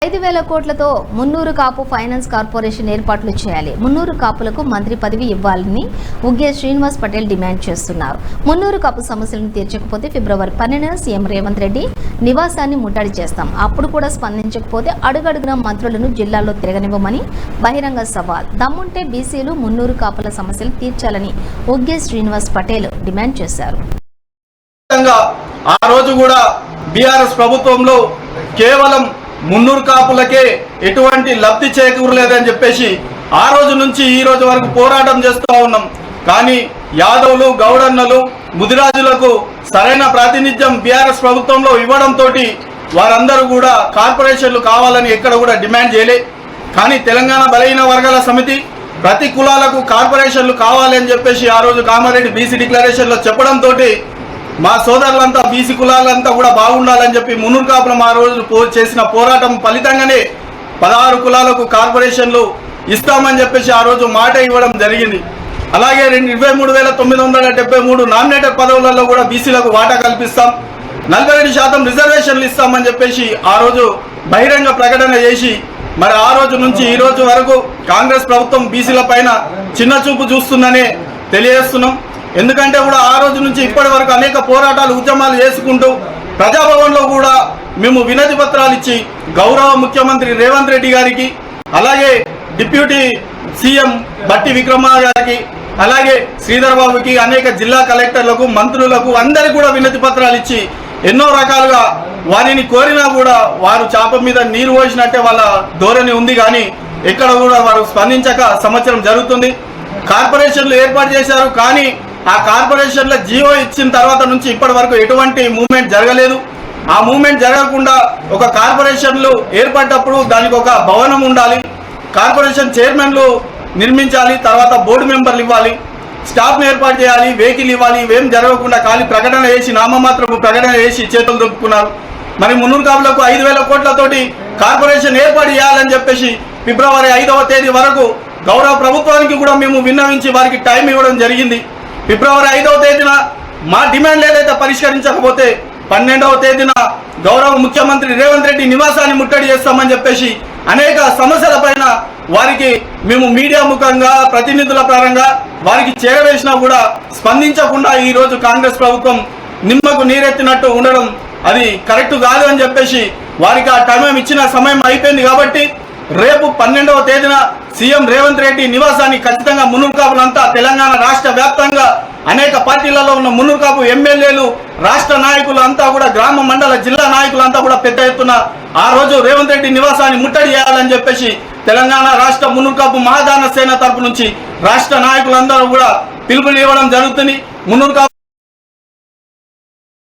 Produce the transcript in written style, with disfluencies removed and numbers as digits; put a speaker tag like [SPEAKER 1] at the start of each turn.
[SPEAKER 1] 5,000 కోట్లతో Munnuru Kapu finance corporation ఏర్పాట్లు చేయాలి. మున్నూరు కాపులకు మంత్రి పదవి ఇవ్వాలని ఉగ్గే శ్రీనివాస్ పటేల్ డిమాండ్ చేస్తున్నారు. మున్నూరు కాపు సమస్యలను తీర్చకపోతే ఫిబ్రవరి 12న సీఎం రేవంత్ రెడ్డి నివాసాన్ని ముట్టడి చేస్తాం. అప్పుడు కూడా స్పందించకపోతే అడుగడుగున మంత్రులను జిల్లాలో తిరగనివ్వమని బహిరంగ సవాల్. దమ్ముంటే బీసీలు మున్నూరు కాపుల సమస్యలు తీర్చాలని ఉగ్గే శ్రీనివాస్ పటేల్ డిమాండ్ చేశారు.
[SPEAKER 2] ఆ రోజు కూడా బీఆర్ఎస్ ప్రభుత్వంలో కేవలం మున్నూరు కాపులకే ఎటువంటి లబ్ధి చేకూరలేదని చెప్పేసి ఆ రోజు నుంచి ఈ రోజు వరకు పోరాటం చేస్తూ ఉన్నాం. కానీ యాదవులు, గౌడన్నలు, ముదిరాజులకు సరైన ప్రాతినిధ్యం బీఆర్ఎస్ ప్రభుత్వంలో ఇవ్వడంతో వారందరూ కూడా కార్పొరేషన్లు కావాలని ఎక్కడ కూడా డిమాండ్ చేయలే. కానీ తెలంగాణ బలహీన వర్గాల సమితి ప్రతి కులాలకు కార్పొరేషన్లు కావాలి అని చెప్పేసి ఆ రోజు కామారెడ్డి బీసీ డిక్లరేషన్లో చెప్పడంతో మా సోదరులంతా బీసీ కులాలంతా కూడా బాగుండాలని చెప్పి మున్నూరు కాపులం ఆ రోజు చేసిన పోరాటం ఫలితంగానే 16 కులాలకు కార్పొరేషన్లు ఇస్తామని చెప్పేసి ఆ రోజు మాట ఇవ్వడం జరిగింది. అలాగే 23,973 నామినేటెడ్ పదవులలో కూడా బీసీలకు వాటా కల్పిస్తాం, 42% రిజర్వేషన్లు ఇస్తామని చెప్పేసి ఆ రోజు బహిరంగ ప్రకటన చేసి మరి ఆ రోజు నుంచి ఈ రోజు వరకు కాంగ్రెస్ ప్రభుత్వం బీసీల పైన చిన్న చూపు చూస్తుందనే తెలియజేస్తున్నాం. ఎందుకంటే కూడా ఆ రోజు నుంచి ఇప్పటి వరకు అనేక పోరాటాలు, ఉద్యమాలు చేసుకుంటూ ప్రజాభవన్లో కూడా మేము వినతి పత్రాలు ఇచ్చి గౌరవ ముఖ్యమంత్రి రేవంత్ రెడ్డి గారికి, అలాగే డిప్యూటీ సీఎం బట్టి విక్రమార్క గారికి, అలాగే శ్రీధర్ బాబుకి, అనేక జిల్లా కలెక్టర్లకు, మంత్రులకు అందరికీ కూడా వినతి పత్రాలు ఇచ్చి ఎన్నో రకాలుగా వారిని కోరినా కూడా వారు చాప మీద నీరు పోసినట్టే వాళ్ళ ధోరణి ఉంది. కానీ ఎక్కడ కూడా వారు స్పందించక సంవత్సరం జరుగుతుంది. కార్పొరేషన్లు ఏర్పాటు చేశారు, కానీ ఆ కార్పొరేషన్ల జీవో ఇచ్చిన తర్వాత నుంచి ఇప్పటి వరకు ఎటువంటి మూవ్మెంట్ జరగలేదు. ఆ మూవ్మెంట్ జరగకుండా ఒక కార్పొరేషన్లు ఏర్పడ్డప్పుడు దానికి ఒక భవనం ఉండాలి, కార్పొరేషన్ చైర్మన్లు నిర్మించాలి, తర్వాత బోర్డు మెంబర్లు ఇవ్వాలి, స్టాఫ్ను ఏర్పాటు చేయాలి, వెహికల్ ఇవ్వాలి. ఇవేం జరగకుండా ఖాళీ ప్రకటన చేసి నామమాత్రపు ప్రకటన చేసి చేతులు దొక్కున్నారు. మరి మున్నూరు కాపులకు 5,000 కోట్లతోటి కార్పొరేషన్ ఏర్పాటు చేయాలని చెప్పేసి ఫిబ్రవరి 5వ తేదీ వరకు గౌరవ ప్రభుత్వానికి కూడా మేము విన్నవించి వారికి టైం ఇవ్వడం జరిగింది. ఫిబ్రవరి 5వ తేదీన మా డిమాండ్లు ఏదైతే పరిష్కరించకపోతే 12వ తేదీన గౌరవ ముఖ్యమంత్రి రేవంత్ రెడ్డి నివాసాన్ని ముట్టడి చేస్తామని చెప్పేసి అనేక సమస్యల పైన వారికి మేము మీడియా ముఖంగా ప్రతినిధుల పరంగా వారికి చేరవేసినా కూడా స్పందించకుండా ఈ రోజు కాంగ్రెస్ ప్రభుత్వం నిమ్మకు నీరెత్తినట్టు ఉండడం అది కరెక్ట్ కాదు అని చెప్పేసి వారికి ఆ టైం ఇచ్చిన సమయం అయిపోయింది. కాబట్టి రేపు 12వ తేదీన సీఎం రేవంత్ రెడ్డి నివాసాన్ని ఖచ్చితంగా మున్నూరు కాపులంతా తెలంగాణ రాష్ట్ర వ్యాప్తంగా అనేక పార్టీలలో ఉన్న మున్నూరు కాపు ఎమ్మెల్యేలు, రాష్ట్ర నాయకులు అంతా కూడా, గ్రామ మండల జిల్లా నాయకులంతా కూడా పెద్ద ఎత్తున ఆ రోజు రేవంత్ రెడ్డి నివాసాన్ని ముట్టడి చేయాలని చెప్పేసి తెలంగాణ రాష్ట్ర మున్నూరు కాపు మహాదాన సేన తరపు నుంచి రాష్ట్ర నాయకులందరూ కూడా పిలుపునివ్వడం జరుగుతుంది. మున్నూరు కాపు